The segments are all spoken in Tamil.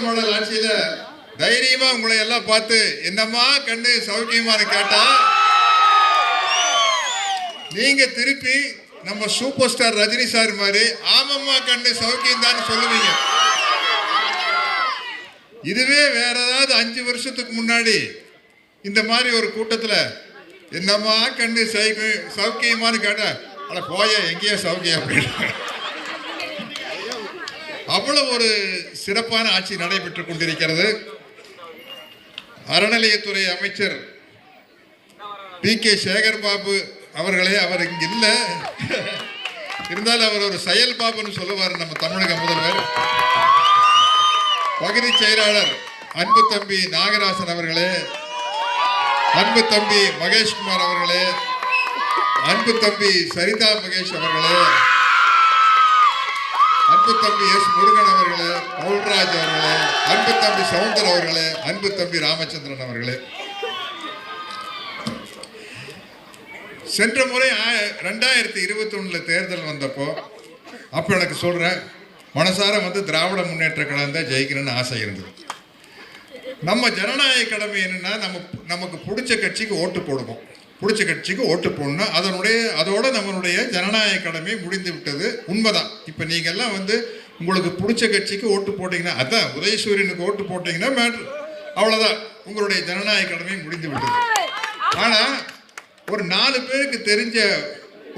மாடல் ஆட்சியில தைரியமா உங்களை எல்லாம் பார்த்து என்னம்மா கண்ணு சௌக்கியமானு கேட்டா நீங்க திருப்பி நம்ம சூப்பர் ஸ்டார் ரஜினி சார் மாதிரி ஆமம்மா கண்ணு சௌக்கியம் தான் சொல்லுவீங்க. இதுவே வேற ஏதாவது 5 வருஷத்துக்கு முன்னாடி இந்த மாதிரி ஒரு கூட்டத்துல என்னம்மா கண்ணு சௌக்கியமானு கேட்டா அட போய எங்கேயோ சௌக்கியம் அப்படின்னு அவ்வளவு ஒரு சிறப்பான ஆட்சி நடைபெற்றுக் கொண்டிருக்கிறது. அறநிலையத்துறை அமைச்சர் PK சேகர் பாபு அவர்களே, அவர் இங்க இல்ல இருந்தாலும் அவர் ஒரு செயல் பாபுன்னு சொல்லுவார் நம்ம தமிழக முதல்வர். பகுதி செயலாளர் அன்பு தம்பி நாகராசன் அவர்களே, அன்பு தம்பி மகேஷ்குமார் அவர்களே, அன்பு தம்பி சரிதா மகேஷ் அவர்களே, அன்பு தம்பி S முருகன் அவர்களே, பவுல்ராஜ் அவர்களே, அன்பு தம்பி சவுந்தர் அவர்களே, அன்பு தம்பி ராமச்சந்திரன் அவர்களே, சென்ற முறை 2021 தேர்தல் வந்தப்போ அப்போ எனக்கு சொல்கிறேன், மனசார திராவிட முன்னேற்ற கழகம் தான் ஜெயிக்கணும்னு ஆசை இருந்தது. நம்ம ஜனநாயக கடமை என்னன்னா, நமக்கு பிடிச்ச கட்சிக்கு ஓட்டு போடுவோம், பிடிச்ச கட்சிக்கு ஓட்டு போடணும். அதோட நம்மளுடைய ஜனநாயக கடமை முடிந்து விட்டது. உண்மைதான். இப்போ நீங்கள்லாம் உங்களுக்கு பிடிச்ச கட்சிக்கு ஓட்டு போட்டிங்கன்னா, அதான் உதயசூரியனுக்கு ஓட்டு போட்டிங்கன்னா மேட்ரு அவ்வளோதான், உங்களுடைய ஜனநாயக கடமை முடிந்து விட்டது. ஆனால் ஒரு 4 பேருக்கு தெரிஞ்ச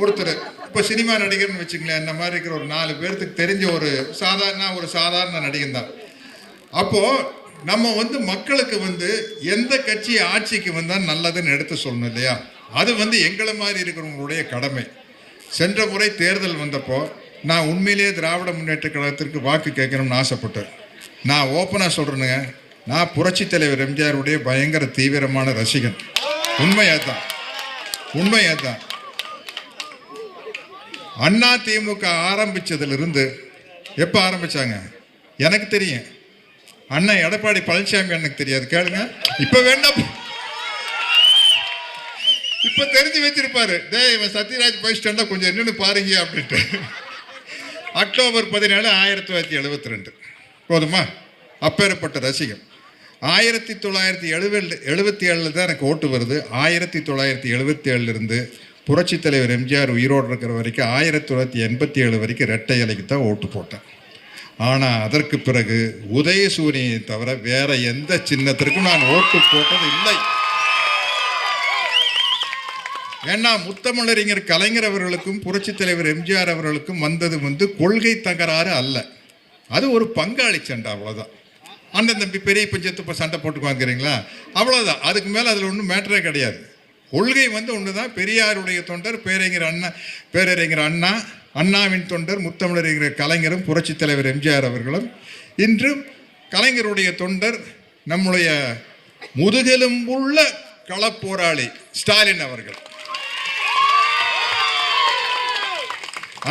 ஒருத்தர், இப்போ சினிமா நடிகர்னு வச்சுங்களேன், இந்த மாதிரி இருக்கிற ஒரு 4 பேருக்கு தெரிஞ்ச ஒரு சாதாரண நடிகன் தான். அப்போது நம்ம மக்களுக்கு எந்த கட்சி ஆட்சிக்கு வந்தால் நல்லதுன்னு எடுத்து சொல்லணும் இல்லையா? அது எங்களை மாதிரி இருக்கிறவங்களுடைய கடமை. சென்ற முறை தேர்தல் வந்தப்போ நான் உண்மையிலேயே திராவிட முன்னேற்ற கழகத்திற்கு வாக்கு கேட்கணும்னு ஆசைப்பட்டேன். நான் ஓப்பனாக சொல்கிறேனுங்க, நான் புரட்சி தலைவர் எம்ஜிஆருடைய பயங்கர தீவிரமான ரசிகன். உண்மையாக தான் அண்ணா திமுக ஆரம்பித்ததிலிருந்து, எப்போ ஆரம்பித்தாங்க எனக்கு தெரியும், அண்ணன் எடப்பாடி பழனிசாமி எனக்கு தெரியாது, கேளுங்க. இப்ப வேண்டாம், இப்ப தெரிஞ்சு வச்சிருப்பாரு, இவன் சத்யராஜ் போயிஸ்டா கொஞ்சம் என்னன்னு பாருங்க அப்படின்ட்டு. அக்டோபர் 17 1972 போதுமா? அப்பேற்பட்ட ரசிகம். 1977 தான் எனக்கு ஓட்டு வருது. 1977 இருந்து புரட்சி தலைவர் எம்ஜிஆர் உயிரோடு இருக்கிற வரைக்கும் 1987 வரைக்கும் இரட்டை இலைக்கு தான் ஓட்டு போட்டேன். ஆனால் அதற்கு பிறகு உதயசூரியனை தவிர வேற எந்த சின்னத்திற்கும் நான் ஓட்டு போட்டது இல்லை. ஏன்னா முத்தமிழறிஞர் கலைஞர் அவர்களுக்கும் புரட்சி தலைவர் எம்ஜிஆர் அவர்களுக்கும் வந்தது கொள்கை தகராறு அல்ல, அது ஒரு பங்காளி சண்டை, அவ்வளோதான். அண்ணன் தம்பி பெரிய பஞ்சத்து இப்போ சண்டை போட்டு வாங்குறீங்களா, அவ்வளோதான். அதுக்கு மேலே அதில் ஒன்றும் மேட்டரே கிடையாது. கொள்கை ஒன்று தான். பெரியாருடைய தொண்டர் பேரறிஞர் அண்ணா, அண்ணாவின் தொண்டர் முத்தமிழறிஞர் கலைஞரும் புரட்சி தலைவர் எம்ஜிஆர் அவர்களும், இன்றும் கலைஞருடைய தொண்டர் நம்முடைய முதுகெலும்புள்ள களப்போராளி ஸ்டாலின் அவர்கள்.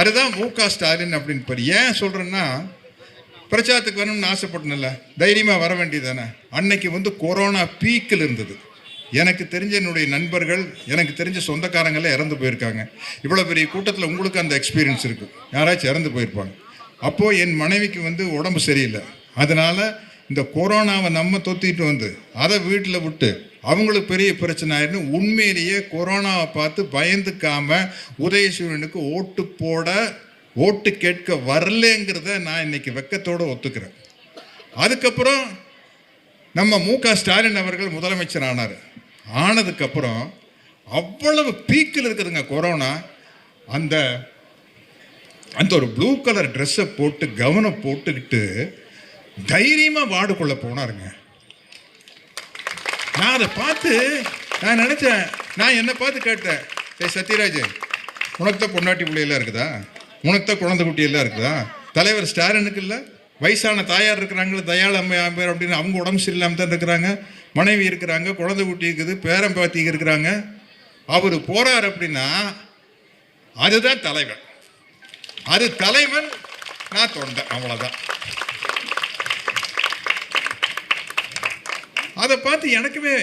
அதுதான் MK ஸ்டாலின் அப்படின்னு பேர். ஏன் சொல்கிறேன்னா, பிரச்சாரத்துக்கு வரணும்னு ஆசைப்பட்டனில்ல, தைரியமாக வர வேண்டியதானே. அன்னைக்கு கொரோனா பீக்கில் இருந்தது. எனக்கு தெரிஞ்ச என்னுடைய நண்பர்கள், எனக்கு தெரிஞ்ச சொந்தக்காரங்களே இறந்து போயிருக்காங்க. இவ்வளோ பெரிய கூட்டத்தில் உங்களுக்கு அந்த எக்ஸ்பீரியன்ஸ் இருக்குது, யாராச்சும் இறந்து போயிருப்பாங்க. அப்போது என் மனைவிக்கு உடம்பு சரியில்லை. அதனால் இந்த கொரோனாவை நம்ம தொத்திட்டு அதை வீட்டில் விட்டு அவங்களுக்கு பெரிய பிரச்சனை ஆயிடுன்னு உண்மையிலேயே கொரோனாவை பார்த்து பயந்துக்காம உதயசூரியனுக்கு ஓட்டு கேட்க வரலங்கிறத நான் இன்னைக்கு வெக்கத்தோடு ஒத்துக்கிறேன். அதுக்கப்புறம் நம்ம MK ஸ்டாலின் அவர்கள் முதலமைச்சர் ஆனதுக்கப்புறம் அவ்வளவு பீக்கில் இருக்குதுங்க கொரோனா. அந்த ஒரு ப்ளூ கலர் ட்ரெஸ்ஸை போட்டு கவனம் போட்டுக்கிட்டு தைரியமாக வார்டுக்குள்ளே போனாருங்க. நான் அதை பார்த்து நான் நினச்சேன், நான் என்னை பார்த்து கேட்டேன், சத்யராஜ் உனக்கு தான் பொண்டாட்டி பிள்ளையெல்லாம் இருக்குதா, உனக்கு தான் குழந்தை குட்டியெல்லாம் இருக்குதா, தலைவர் ஸ்டாலினுக்கு இல்லை, வயசான தாயார் இருக்கிறாங்களே தயாள் அம்மையார் அப்படின்னு அவங்க உடம்பு சரியில்லாமல் தான் இருக்கிறாங்க, மனைவி இருக்கிறாங்க, குழந்தை குட்டி இருக்குது, பேரம் பேத்தி இருக்கிறாங்க, அவர் போறார் அப்படின்னா அதுதான் தலைவன். அது தலைவன், நான் தொண்டை, அவ்வளோதான். அதை பார்த்து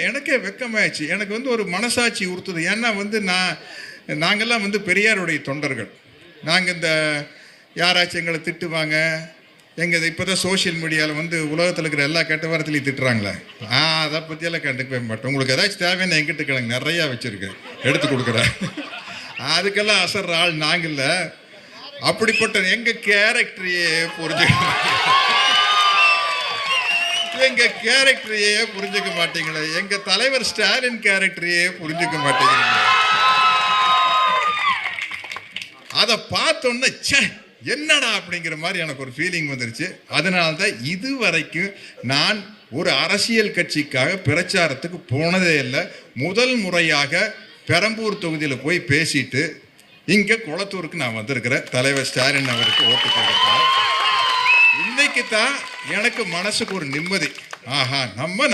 எனக்கே வெக்கமாயிடுச்சு. எனக்கு ஒரு மனசாட்சி உறுத்துது. ஏன்னா நாங்கள்லாம் பெரியாருடைய தொண்டர்கள். நாங்கள் இந்த யாராச்சும் எங்களை திட்டுவாங்க, எங்கள் இப்போ தான் சோஷியல் மீடியாவில் வந்து உலகத்தில் இருக்கிற எல்லா கெட்ட வாரத்துலையும் திட்டுறாங்களே, அதை பற்றியெல்லாம் கண்டுக்கவே மாட்டோம். உங்களுக்கு ஏதாச்சும் தேவையான எங்கிட்ட கிழங்கு நிறையா வச்சுருக்கேன், எடுத்து கொடுக்குறேன். அதுக்கெல்லாம் அசர்ற ஆள் நாங்கள்ல. அப்படிப்பட்ட எங்கள் கேரக்டரையே எங்கள் கேரக்டரையே புரிஞ்சுக்க மாட்டீங்களே, எங்கள் தலைவர் ஸ்டாலின் கேரக்டரையே புரிஞ்சுக்க மாட்டேங்கிறீங்க. அதை பார்த்தோன்னே சே என்னடா அப்படிங்கிற மாதிரி எனக்கு ஒரு ஃபீலிங் வந்துருச்சு. அதனால தான் இது வரைக்கும் நான் ஒரு அரசியல் கட்சிக்காக பிரச்சாரத்துக்கு போனதே இல்லை. முதல் முறையாக பெரம்பூர் தொகுதியில் போய் பேசிட்டு இங்கே குளத்தூருக்கு நான் வந்திருக்கிறேன், தலைவர் ஸ்டாலின் அவருக்கு ஓட்டு போடுறேன். இன்னைக்கு தான் எனக்கு மனசுக்கு ஒரு நிம்மதி. ஆஹா,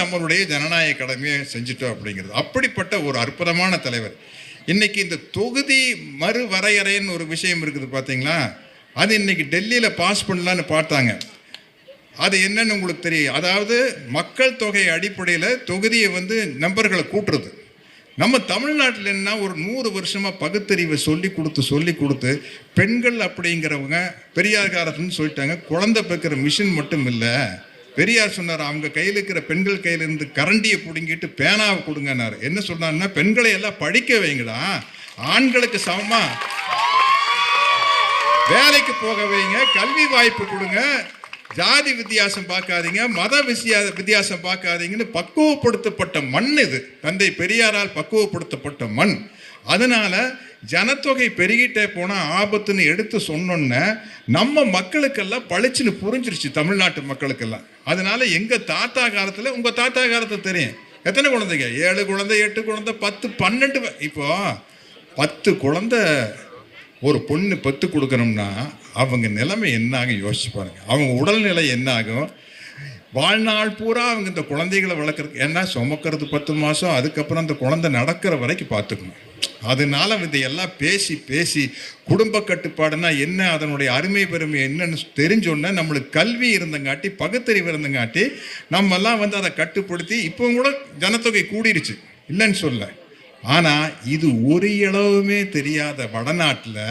நம்மளுடைய ஜனநாயக கடமையை செஞ்சுட்டோம் அப்படிங்கிறது. அப்படிப்பட்ட ஒரு அற்புதமான தலைவர். இன்னைக்கு இந்த தொகுதி மறுவரையறைன்னு ஒரு விஷயம் இருக்குது பார்த்தீங்களா, அது இன்னைக்கு டெல்லியில் பாஸ் பண்ணலான்னு பார்த்தாங்க. அது என்னன்னு உங்களுக்கு தெரியும். அதாவது மக்கள் தொகை அடிப்படையில் தொகுதியை வந்து நம்பர்களை கூட்டுறது. நம்ம தமிழ்நாட்டில் என்ன ஒரு 100 வருஷமாக பகுத்தறிவை சொல்லி கொடுத்து பெண்கள் அப்படிங்கிறவங்க பெரியார் காலத்துன்னு சொல்லிட்டாங்க. குழந்தை பெக்கிற மிஷின் மட்டும் இல்லை, பெரியார் சொன்னார் அவங்க கையில் இருக்கிற பெண்கள் கையிலேருந்து கரண்டியை பிடுங்கிட்டு பேனாவை கொடுங்கன்னாரு. என்ன சொன்னார்னா, பெண்களை எல்லாம் படிக்க வைங்கடா, ஆண்களுக்கு சமமாக வேலைக்கு போக வைங்க, கல்வி வாய்ப்பு கொடுங்க, ஜாதி வித்தியாசம் பார்க்காதீங்க, மத வித்தியாசம் பார்க்காதீங்கன்னு பக்குவப்படுத்தப்பட்ட மண் இது. தந்தை பெரியாரால் பக்குவப்படுத்தப்பட்ட மண். அதனால ஜனத்தொகை பெருகிட்டே போனால் ஆபத்துன்னு எடுத்து சொன்னோன்னே நம்ம மக்களுக்கெல்லாம் பளிச்சுன்னு புரிஞ்சிருச்சு, தமிழ்நாட்டு மக்களுக்கெல்லாம். அதனால எங்கள் தாத்தா காலத்தில், உங்கள் தாத்தா காலத்தை தெரியும், எத்தனை குழந்தைங்க? 7 குழந்தை, 8 குழந்தை, 10, 12. இப்போ 10 குழந்தை ஒரு பொண்ணு பெற்று கொடுக்கணும்னா அவங்க நிலைமை என்ன ஆகும் யோசிச்சு பாருங்க. அவங்க உடல்நிலை என்ன ஆகும்? வாழ்நாள் பூரா அவங்க இந்த குழந்தைகளை வளர்க்குறதுக்கு, ஏன்னா சுமக்கிறது 10 மாதம், அதுக்கப்புறம் அந்த குழந்தை நடக்கிற வரைக்கும் பார்த்துக்கணும். அதனால இதையெல்லாம் பேசி குடும்ப கட்டுப்பாடுனா என்ன, அதனுடைய அருமை பெருமை என்னன்னு தெரிஞ்சோன்னா நம்மளுக்கு கல்வி இருந்தங்காட்டி, பகுத்தறிவு இருந்தங்காட்டி நம்மெல்லாம் வந்து அதை கட்டுப்படுத்தி இப்போ கூட ஜனத்தொகை கூடிருச்சு, இல்லைன்னு சொல்ல. ஆனால் இது ஒரு அளவுமே தெரியாத வடநாட்டில்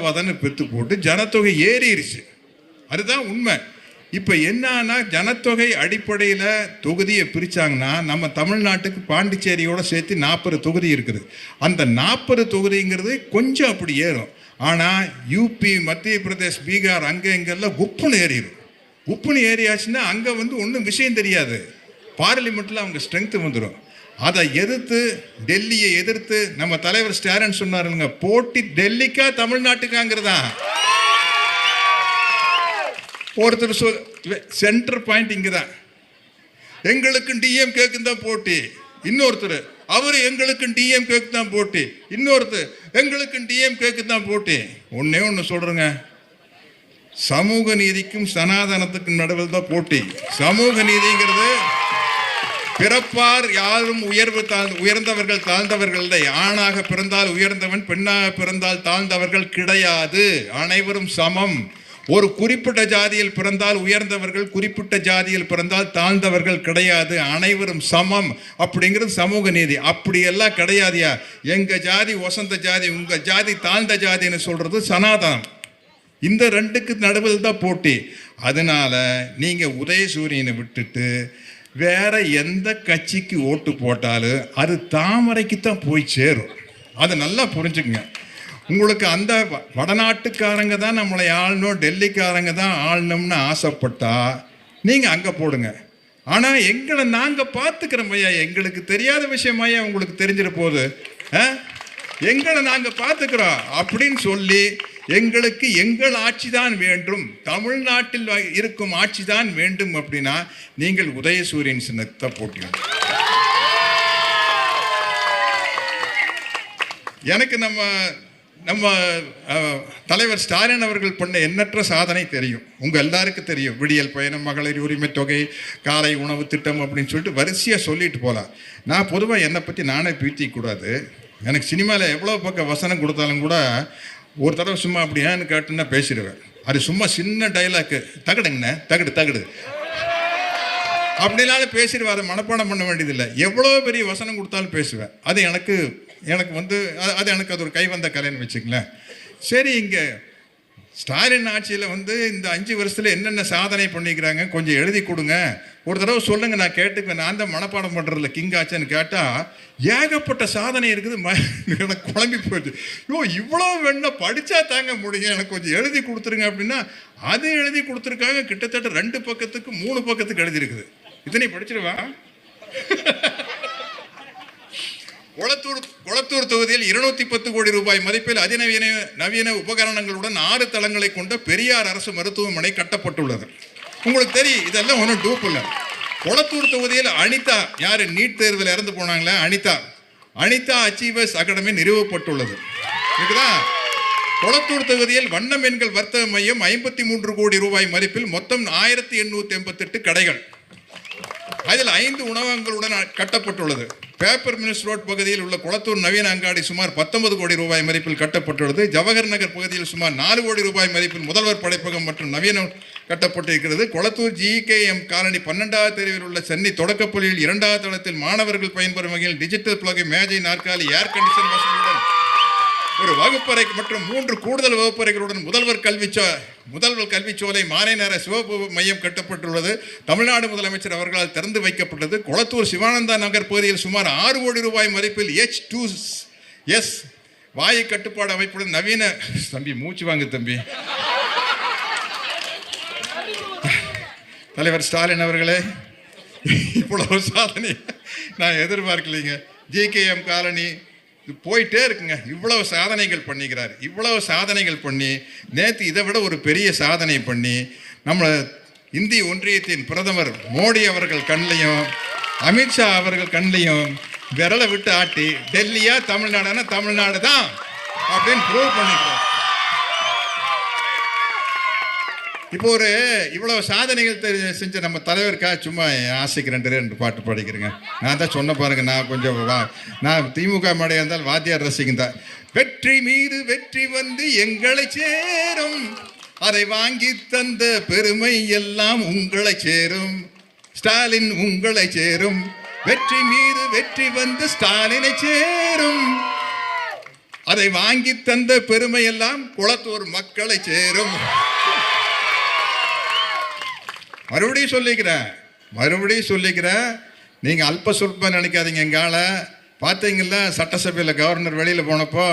வதன்னு பெற்று போட்டு ஜனத்தொகை ஏறிடுச்சு. அதுதான் உண்மை. இப்போ என்னன்னா, ஜனத்தொகை அடிப்படையில் தொகுதியை பிரித்தாங்கன்னா நம்ம தமிழ்நாட்டுக்கு பாண்டிச்சேரியோட சேர்த்து 40 தொகுதி இருக்குது. அந்த 40 தொகுதிங்கிறது கொஞ்சம் அப்படி ஏறும். ஆனால் யூபி, மத்திய பிரதேஷ், பீகார் அங்கே இங்கெல்லாம் உப்புன்னு ஏறிடும். உப்புன்னு ஏறியாச்சுன்னா அங்கே வந்து ஒன்றும் விஷயம் தெரியாது, பார்லிமெண்ட்டில் அவங்க ஸ்ட்ரென்த்து வந்துடும். அதை எதிர்த்து, டெல்லியை எதிர்த்து நம்ம தலைவர் ஸ்டாலின் சொன்னாருங்க, போட்டி டெல்லிக்கா தமிழ்நாட்டுக்காங்கிறதா. ஒருத்தர் சென்டர் பாயிண்ட் இங்கே தான், எங்களுக்கும் டிஎம்கேக்கும் தான் போட்டி. இன்னொருத்தர் அவர் எங்களுக்கும் டிஎம்கேக்கு தான் போட்டி. இன்னொருத்தர் எங்களுக்கும் டிஎம்கேக்கு தான் போட்டி. ஒன்னே ஒன்று சொல்றேங்க, சமூக நீதிக்கும் சனாதனத்துக்கும் நடுவில் தான் போட்டி. சமூக நீதிங்கிறது பிறப்பார் யாரும் உயர்ந்தவர்கள் தாழ்ந்தவர்கள் இல்லை. ஆணாக பிறந்தால் உயர்ந்தவன், பெண்ணாக பிறந்தால் தாழ்ந்தவர்கள் கிடையாது, அனைவரும் சமம். ஒரு குறிப்பிட்ட ஜாதியில் பிறந்தால் உயர்ந்தவர்கள், குறிப்பிட்ட ஜாதியில் பிறந்தால் தாழ்ந்தவர்கள் கிடையாது, அனைவரும் சமம் அப்படிங்கிறது சமூக நீதி. அப்படியெல்லாம் கிடையாதியா. எங்க ஜாதி வசந்த ஜாதி, உங்க ஜாதி தாழ்ந்த ஜாதின்னு சொல்றது சனாதனம். இந்த ரெண்டுக்கு நடுவில் தான் போட்டி. அதனால நீங்க உதயசூரியனை விட்டுட்டு வேற எந்த கட்சிக்கு ஓட்டு போட்டாலும் அது தாமரைக்கு தான் போய் சேரும். அதை நல்லா புரிஞ்சுக்குங்க. உங்களுக்கு அந்த வடநாட்டுக்காரங்க தான் நம்மளை ஆளணும், டெல்லிக்காரங்க தான் ஆளணும்னு ஆசைப்பட்டா நீங்கள் அங்கே போடுங்க. ஆனால் எங்களை நாங்கள் பார்த்துக்கிறோம் ஐயா, எங்களுக்கு தெரியாத விஷயமாயா உங்களுக்கு தெரிஞ்சிட போகுது, எங்களை நாங்கள் பார்த்துக்கிறோம் அப்படின்னு சொல்லி எங்களுக்கு எங்கள் ஆட்சி தான் வேண்டும், தமிழ்நாட்டில் இருக்கும் ஆட்சி தான் வேண்டும் அப்படின்னா நீங்கள் உதயசூரியன் சின்னத்தை போட்டீங்க. எனக்கு நம்ம தலைவர் ஸ்டாலின் அவர்கள் பண்ண எண்ணற்ற சாதனை தெரியும், உங்கள் எல்லாருக்கும் தெரியும். விடியல் பயணம், மகளிர் உரிமை தொகை, காலை உணவு திட்டம் அப்படின்னு சொல்லிட்டு வரிசையாக சொல்லிட்டு போகலாம். நான் பொதுவாக என்னை பற்றி நானே பீத்திக்கூடாது. எனக்கு சினிமாவில் எவ்வளோ பக்கம் வசனம் கொடுத்தாலும் கூட ஒரு தடவை சும்மா அப்படியான்னு கேட்டுன்னா பேசிடுவேன். அது சும்மா சின்ன டைலாக்கு, தகடுங்கண்ணே தகடு அப்படின்னாலும் பேசிடுவேன். அதை மனப்பாடம் பண்ண வேண்டியதில்லை. எவ்வளோ பெரிய வசனம் கொடுத்தாலும் பேசுவேன். அது எனக்கு வந்து அது எனக்கு அது ஒரு கை வந்த கலைன்னு வச்சுங்களேன். சரி, இங்கே ஸ்டாலின் ஆட்சியில் வந்து இந்த 5 வருஷத்தில் என்னென்ன சாதனை பண்ணிக்கிறாங்க கொஞ்சம் எழுதி கொடுங்க, ஒரு தடவை சொல்லுங்கள், நான் கேட்டுக்குவேன். நான் தான் மனப்பாடம் பண்ணுறதில்ல கிங் ஆச்சுன்னு கேட்டால் ஏகப்பட்ட சாதனை இருக்குது. எனக்கு குழம்பி போயிடுச்சு. இவ்வளோ வேணா படித்தா தாங்க முடியும், எனக்கு கொஞ்சம் எழுதி கொடுத்துருங்க அப்படின்னா அது எழுதி கொடுத்துருக்காங்க. கிட்டத்தட்ட 2 பக்கத்துக்கு 3 பக்கத்துக்கு எழுதியிருக்குது. இதனை படிச்சிருவா. கொளத்தூர் தொகுதியில் 210 கோடி ரூபாய் மதிப்பில் அதிநவீன உபகரணங்களுடன் 6 தளங்களை கொண்ட பெரியார் அரசு மருத்துவமனை கட்டப்பட்டுள்ளது. உங்களுக்கு தெரியும், இதெல்லாம் ஒன்றும் டூப் இல்லை. கொளத்தூர் தொகுதியில் அனிதா, யார் நீட் தேர்வில் இறந்து போனாங்களே, அனிதா அச்சீவர்ஸ் அகாடமி நிறுவப்பட்டுள்ளது. இருக்குதா? கொளத்தூர் தொகுதியில் வண்ண மீன்கள் வர்த்தக மையம் 53 கோடி ரூபாய் மதிப்பில் மொத்தம் 1888 கடைகள், அதில் 5 உணவகங்களுடன் கட்டப்பட்டுள்ளது. பேப்பர் மில்ஸ் ரோட் பகுதியில் உள்ள கொளத்தூர் நவீன அங்காடி சுமார் 19 கோடி ரூபாய் மதிப்பில் கட்டப்பட்டுள்ளது. ஜவஹர் நகர் பகுதியில் சுமார் 4 கோடி ரூபாய் மதிப்பில் முதல்வர் படைப்பகம் மற்றும் நவீன கட்டப்பட்டிருக்கிறது. கொளத்தூர் GKM காலனி 12வது தெருவில் உள்ள சென்னை தொடக்கப்பள்ளியில் 2வது தளத்தில் மாணவர்கள் பயன்பெறும் வகையில் டிஜிட்டல் பிளக், மேஜை, நாற்காலி, ஏர் கண்டிஷன் வசதியுடன் ஒரு வகுப்பறை மற்றும் 3 கூடுதல் வகுப்பறைகளுடன் முதல்வர் கல்விச்சோலை மாலை நேர சிவப்பு மையம் கட்டப்பட்டுள்ளது. தமிழ்நாடு முதலமைச்சர் அவர்களால் திறந்து வைக்கப்பட்டது. கொளத்தூர் சிவானந்தா நகர் பகுதியில் சுமார் 6 கோடி ரூபாய் மதிப்பில் H2S வாயு கட்டுப்பாடு அமைப்புடன் நவீன தம்பி மூச்சு வாங்க தம்பி தலைவர் ஸ்டாலின் அவர்களே, இவ்வளவு சாதனை நான் எதிர்பார்க்கலைங்க. GKM காலனி போயிட்டே இருக்குங்க. இவ்வளவு சாதனைகள் பண்ணிக்கிறார். இவ்வளவு சாதனைகள் பண்ணி நேற்று இதை விட ஒரு பெரிய சாதனை பண்ணி நம்ம இந்திய ஒன்றியத்தின் பிரதமர் மோடி அவர்கள் கண்ணிலையும் அமித்ஷா அவர்கள் கண்ணிலையும் விரலை விட்டு ஆட்டி டெல்லியா தமிழ்நாடுனா தமிழ்நாடு தான் அப்படின்னு ப்ரூவ் பண்ணிக்கிறார். இப்போ ஒரு இவ்வளவு சாதனைகள் செஞ்ச நம்ம தலைவருக்காக சும்மா ஆசைக்கு 2 பாட்டு பாடிக்கிறேங்க. நான் தான் சொன்ன பாருங்க, நான் திமுக மேடையாக இருந்தால் வாத்தியார் ரசிகன் தான். வெற்றி மீது வெற்றி வந்து எங்களை சேரும், அதை வாங்கி தந்த பெருமை எல்லாம் உங்களை சேரும், ஸ்டாலின் உங்களை சேரும். வெற்றி மீது வெற்றி வந்து ஸ்டாலினை சேரும், அதை வாங்கி தந்த பெருமை எல்லாம் கொளத்தூர் மக்களை சேரும். மறுபடியும் சொல்லிக்கிறேன். நீங்கள் அல்ப சொல்ப நினைக்காதீங்க. எங்கால பார்த்தீங்களா, சட்டசபையில் கவர்னர் வெளியில் போனப்போ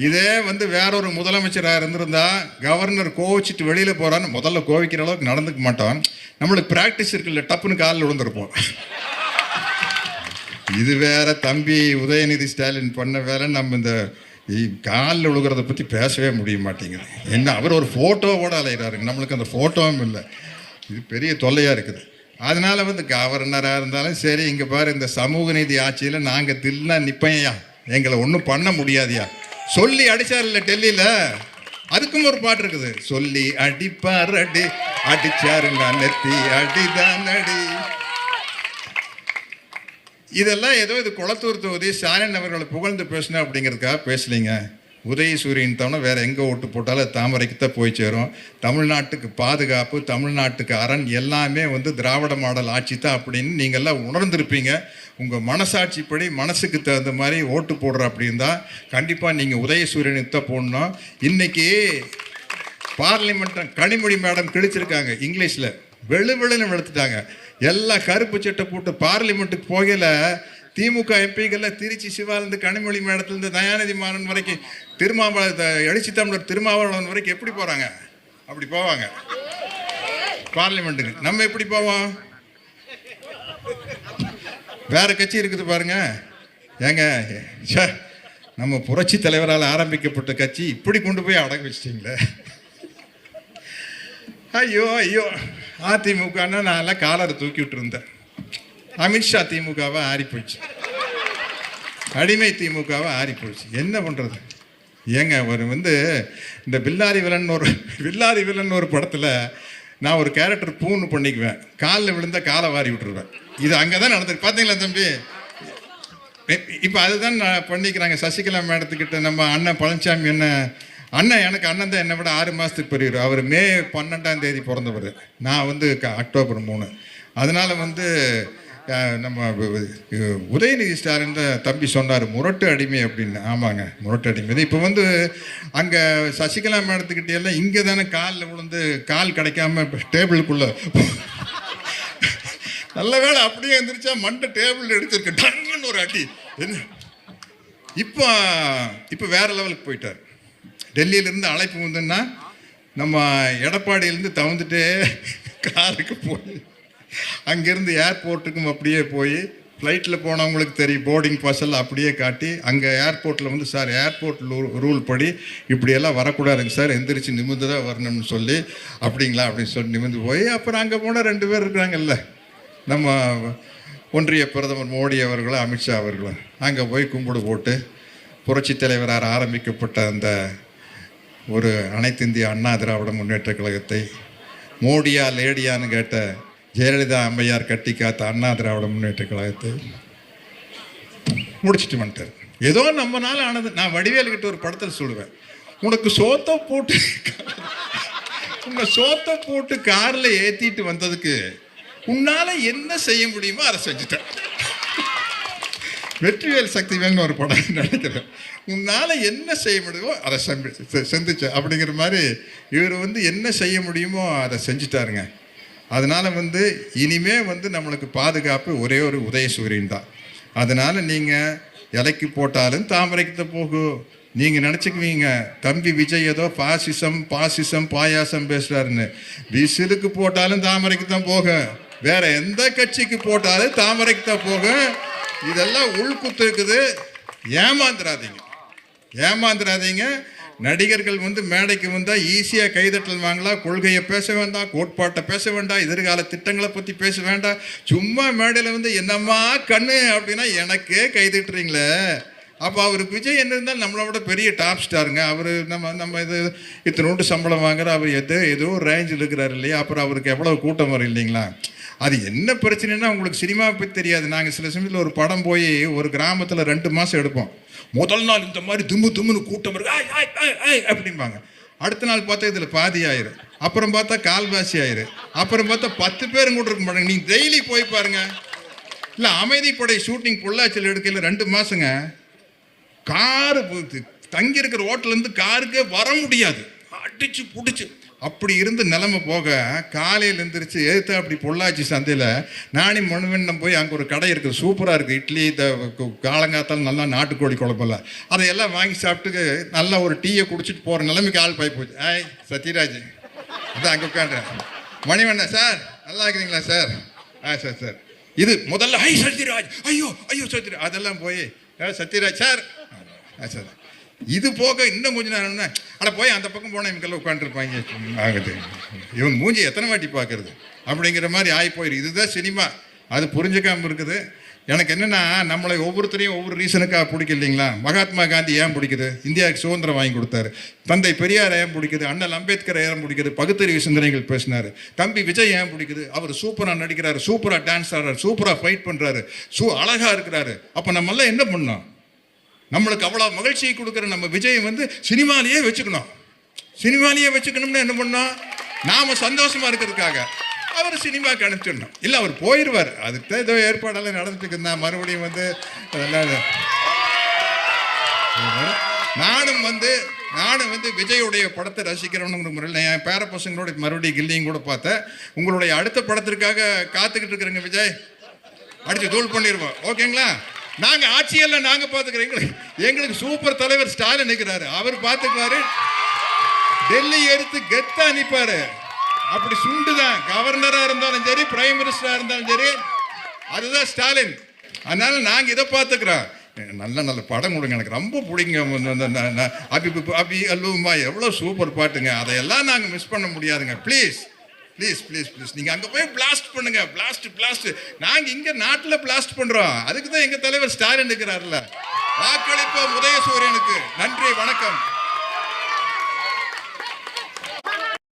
இதே வந்து வேற ஒரு முதலமைச்சராக இருந்திருந்தா கவர்னர் கோவிச்சிட்டு வெளியில் போகிறான்னு முதல்ல கோவிக்கிற அளவுக்கு நடந்துக்க மாட்டோம். நம்மளுக்கு ப்ராக்டிஸ் இருக்குல்ல, டப்புன்னு காலில் விழுந்திருப்போம். இது வேற தம்பி உதயநிதி ஸ்டாலின் பண்ண வேலை. நம்ம இந்த காலில் விழுகிறத பற்றி பேசவே முடிய மாட்டேங்குது. என்ன அவர் ஒரு ஃபோட்டோவோட அலைகிறாருங்க, நம்மளுக்கு அந்த ஃபோட்டோவும் இல்லை. இது பெரிய தொல்லையாக இருக்குது. அதனால் வந்து கவர்னராக இருந்தாலும் சரி, இங்கே பாரு இந்த சமூக நீதி ஆட்சியில் நாங்கள் தில்னா நிற்பையா, எங்களை ஒன்றும் பண்ண முடியாதியா சொல்லி அடித்தார் இல்லை டெல்லியில். அதுக்கும் ஒரு பாட்டு இருக்குது, சொல்லி அடிப்பார் அடி அடிச்சாருங்க நெத்தி அடிதான் அடி. இதெல்லாம் ஏதோ இது கொளத்தூர் தொகுதி ஸ்டாலின் அவர்களை புகழ்ந்து பேசணும் அப்படிங்கிறதுக்காக பேசலைங்க. உதயசூரியன் தவிர வேறு எங்கே ஓட்டு போட்டாலும் தாமரைக்கு தான் போய் சேரும். தமிழ்நாட்டுக்கு பாதுகாப்பு, தமிழ்நாட்டுக்கு அரண் எல்லாமே வந்து திராவிட மாடல் ஆட்சி தான் அப்படின்னு நீங்கள்லாம் உணர்ந்திருப்பீங்க. உங்கள் மனசாட்சிப்படி மனசுக்கு தகுந்த மாதிரி ஓட்டு போடுற அப்படின்னு தான் கண்டிப்பாக நீங்கள் உதயசூரியனுக்கு தான் போடணும். இன்றைக்கி பார்லிமெண்ட் கனிமொழி மேடம் கிழிச்சிருக்காங்க, இங்கிலீஷில் வெளுன்னு வெளுத்துட்டாங்க. எல்லாம் கருப்பு சட்டை போட்டு பார்லிமெண்ட்டுக்கு போகல. திமுக எம்பிகளில் திருச்சி சிவாலேருந்து கனிமொழி மேடத்துலேருந்து தயாநிதி மாறன் வரைக்கும் எழுச்சி தமிழர் திருமாவளவன் வரைக்கும் எப்படி போகிறாங்க? அப்படி போவாங்க பார்லிமெண்ட்டுக்கு. நம்ம எப்படி போவோம்? வேற கட்சி இருக்குது பாருங்க. ஏங்க நம்ம புரட்சி தலைவரால் ஆரம்பிக்கப்பட்ட கட்சி இப்படி கொண்டு போய் அடங்க வச்சிட்டிங்களே. ஐயோ அதிமுகன்னா நான் எல்லாம் காலரை தூக்கி விட்டு இருந்தேன். அமித்ஷா திமுகவை ஆறி போயிடுச்சு, அடிமை திமுகவை ஆறி போயிடுச்சு. என்ன பண்ணுறது? ஏங்க ஒரு வந்து இந்த வில்லாரி வில்லன் ஒரு படத்தில் நான் ஒரு கேரக்டர் பூன்னு பண்ணிக்குவேன், காலில் விழுந்தால் காலை வாரி விட்டுருவேன். இது அங்கே தான் நடந்துருக்கு பார்த்தீங்களா தம்பி? இப்போ அதுதான் நான் பண்ணிக்கிறாங்க. சசிகலா மேடத்துக்கிட்ட நம்ம அண்ணன் பழனிசாமி எனக்கு அண்ணன் தான் என்னை விட 6 மாதத்துக்கு பெரியவர். அவர் மே 12ஆம் தேதி பிறந்தவர், நான் வந்து அக்டோபர் 3. அதனால் வந்து நம்ம உதயநிதி ஸ்டாலின் தம்பி சொன்னார் முரட்டு அடிமை அப்படின்னு. ஆமாங்க, முரட்டு அடிமை. இப்போ வந்து அங்கே சசிகலா மேடத்துக்கிட்டே எல்லாம் இங்கே தானே காலில் விழுந்து கால் கிடைக்காம டேபிளுக்குள்ள நல்ல வேலை அப்படியே எழுந்திரிச்சா மண்டை டேபிள் எடுத்துருக்கு டங்குன்னு ஒரு அடி. என்ன இப்போ வேற லெவலுக்கு போயிட்டார். டெல்லியிலேருந்து அழைப்பு வந்துன்னா நம்ம எடப்பாடியிலேருந்து தவந்துட்டே காருக்கு போய் அங்கேருந்து ஏர்போர்ட்டுக்கும் அப்படியே போய் ஃப்ளைட்டில் போனவங்களுக்கு தெரியும் போர்டிங் பாஸ் எல்லாம் அப்படியே காட்டி அங்கே ஏர்போர்ட்டில் வந்து சார் ஏர்போர்ட் ரூல் படி இப்படியெல்லாம் வரக்கூடாதுங்க சார், எந்திரிச்சு நிமிர்ந்து தான் வரணும்னு சொல்லி அப்படிங்களா அப்படின்னு சொல்லி நிமிர்ந்து போய் அப்புறம் அங்கே போனால் 2 பேர் இருக்கிறாங்கல்ல, நம்ம ஒன்றிய பிரதமர் மோடி அவர்களும் அமித்ஷா அவர்களும் அங்கே போய் கும்பிடு போட்டு புரட்சித் தலைவரால் ஆரம்பிக்கப்பட்ட அந்த ஒரு அனைத்து இந்திய அண்ணா திராவிட முன்னேற்ற கழகத்தை மோடியா லேடியான்னு கேட்ட ஜெயலலிதா அம்மையார் கட்டி காத்த அண்ணா திராவிட முன்னேற்ற கழகத்தை முடிச்சுட்டு வந்துட்டார். ஏதோ நம்மனால ஆனது. நான் வடிவேலுக்கிட்ட ஒரு படத்தில் சொல்லுவேன், உனக்கு சோத்தை போட்டு காரில் ஏற்றிட்டு வந்ததுக்கு உன்னால என்ன செய்ய முடியுமோ அதை செஞ்சுட்டேன். வெற்றிவேல் சக்திவேல்னு ஒரு படம் நினைக்கிறேன். உன்னால் என்ன செய்ய முடியுமோ அதை செஞ்சுச்சு அப்படிங்கிற மாதிரி இவர் வந்து என்ன செய்ய முடியுமோ அதை செஞ்சுட்டாருங்க. அதனால் வந்து இனிமே வந்து நம்மளுக்கு பாதுகாப்பு ஒரே ஒரு உதயசூரியன் தான். அதனால் நீங்கள் இலைக்கு போட்டாலும் தாமரைக்கு தான் போகும். நீங்கள் நினச்சிக்குவீங்க தம்பி விஜய் ஏதோ பாசிசம் பாயாசம் பேசுகிறாருன்னு. விசிலுக்கு போட்டாலும் தாமரைக்கு தான் போகும், வேற எந்த கட்சிக்கு போட்டாலும் தாமரைக்கு தான் போகும். இதெல்லாம் உள்குத்து இருக்குது. ஏமாந்துடாதீங்க. நடிகர்கள் வந்து மேடைக்கு வந்தால் ஈஸியாக கைதட்டல் வாங்கலாம். கொள்கையை பேச வேண்டாம், கோட்பாட்டை பேச வேண்டாம், எதிர்கால திட்டங்களை பற்றி பேச வேண்டாம். சும்மா மேடையில் வந்து என்னம்மா கண்ணு அப்படின்னா எனக்கே கைதட்டுறீங்களே. அப்போ அவருக்கு விஜய் என்ன இருந்தால் நம்மளோட பெரிய டாப் ஸ்டாருங்க. அவர் நம்ம இது இத்தனோட்டு சம்பளம் வாங்குற அவர் ஏதோ ஒரு ரேஞ்சில் இருக்கிறார் இல்லையா. அப்புறம் அவருக்கு எவ்வளோ கூட்டம் வரும் இல்லைங்களா. அது என்ன பிரச்சனைன்னா உங்களுக்கு சினிமா பற்றி தெரியாது. நாங்கள் சில சமயத்தில் ஒரு படம் போய் ஒரு கிராமத்தில் 2 மாதம் எடுப்போம். முதல் நாள் இந்த மாதிரி தும்முன்னு கூட்டம் இருக்கு அப்படிம்பாங்க. அடுத்த நாள் பார்த்தா இதில் பாதி ஆயிரும், அப்புறம் பார்த்தா கால்வாசி ஆயிரும், அப்புறம் பார்த்தா 10 பேரும் கூட இருக்க மாட்டாங்க. நீங்கள் டெய்லி போய் பாருங்க. இல்லை அமைதிப்படை ஷூட்டிங் பொள்ளாச்சியில் எடுக்கையில் 2 மாதங்க காரு தங்கி இருக்கிற ஹோட்டலேருந்து காருக்கே வர முடியாது, அடிச்சு பிடிச்சி அப்படி இருந்து நிலைமை போக காலையில் எழுந்திரிச்சு எழுத்து அப்படி பொள்ளாச்சி சந்தையில் நானும் மனுவெண்ணம் போய் அங்கே ஒரு கடை இருக்குது, சூப்பராக இருக்குது. இட்லி இந்த காலங்காத்தால் நல்லா நாட்டுக்கோழி குழம்பெல்லாம் அதையெல்லாம் வாங்கி சாப்பிட்டு நல்லா ஒரு டீயை குடிச்சிட்டு போகிற நிலைமைக்கு ஆள் பாய் போச்சு. சத்யராஜ் அதான் அங்கே உட்காண்டேன். மணிவண்ணன் சார் நல்லா இருக்கிறீங்களா சார்? சார் இது முதல்ல சத்யராஜ் ஐயோ சத்யராஜ் அதெல்லாம் போய் சத்யராஜ் சார் சார். இது போக இன்னும் கொஞ்சம் நேரம்னா போய் அந்த பக்கம் போனால் இவங்கெல்லாம் உட்காந்துருப்பாங்க ஆகுது. இவங்க மூஞ்சி எத்தனை வாட்டி பார்க்கறது அப்படிங்கிற மாதிரி ஆகி போயிரு. இதுதான் சினிமா. அது புரிஞ்சுக்காமல் இருக்குது. எனக்கு என்னென்னா நம்மளை ஒவ்வொருத்தரையும் ஒவ்வொரு ரீசனுக்காக பிடிக்கும் இல்லைங்களா. மகாத்மா காந்தி ஏன் பிடிக்குது? இந்தியாவுக்கு சுதந்திரம் வாங்கி கொடுத்தாரு. தந்தை பெரியார் ஏன் பிடிக்குது? அண்ணல் அம்பேத்கர் ஏன் பிடிக்குது? பகுத்தறிவு சிந்தனைகள் பேசினார். தம்பி விஜய் ஏன் பிடிக்குது? அவர் சூப்பராக நடிக்கிறாரு, சூப்பராக டான்ஸ் ஆடுறாரு, சூப்பராக ஃபைட் பண்ணுறாரு, அழகாக இருக்கிறாரு. அப்போ நம்மெல்லாம் என்ன பண்ணோம்? நம்மளுக்கு அவ்வளோ மகிழ்ச்சியை கொடுக்குற நம்ம விஜயை வந்து சினிமாலேயே வச்சுக்கணும்னு என்ன பண்ணோம்? நாம் சந்தோஷமாக இருக்கிறதுக்காக அவர் சினிமாவுக்கு அனுப்பிச்சிடணும். இல்லை அவர் போயிடுவார். அதுக்கு தான் ஏதோ ஏற்பாடெல்லாம் நடந்துட்டு இருந்தா. மறுபடியும் வந்து நானும் வந்து விஜயோடைய படத்தை ரசிக்கிறவனுங்கிற முறையில் என் பேர பசங்களோட மறுபடியும் கில்லியும் கூட பார்த்தேன். உங்களுடைய அடுத்த படத்திற்காக காத்துக்கிட்டு இருக்கிறேங்க. விஜய் அடித்து தூள் பண்ணிடுவோம், ஓகேங்களா? நாங்கள் ஆட்சியெல்லாம் நாங்கள் பார்த்துக்கிறோம். எங்களுக்கு சூப்பர் தலைவர் ஸ்டாலின் நிற்கிறாரு, அவர் பார்த்துக்குவாரு. டெல்லி எடுத்து கெத்தா நிற்பாரு. அப்படி சுண்டுதான். கவர்னராக இருந்தாலும் சரி, பிரைம் மினிஸ்டராக இருந்தாலும் சரி, அதுதான் ஸ்டாலின். அதனால நாங்கள் இதை பார்த்துக்கிறோம். நல்ல படம் கொடுங்க, எனக்கு ரொம்ப பிடிங்க. அபி அல்லுமா எவ்வளோ சூப்பர் பாட்டுங்க. அதையெல்லாம் நாங்கள் மிஸ் பண்ண முடியாதுங்க. ப்ளீஸ் நீங்கள் அங்கே போய் பிளாஸ்ட் பண்ணுங்க. பிளாஸ்ட் நாங்கள் இங்கே நாட்டில் பிளாஸ்ட் பண்ணுறோம். அதுக்கு தான் எங்கள் தலைவர் ஸ்டாலின் இருக்கிறார்ல. வாக்களிப்போம் உதயசூரியனுக்கு. நன்றி, வணக்கம்.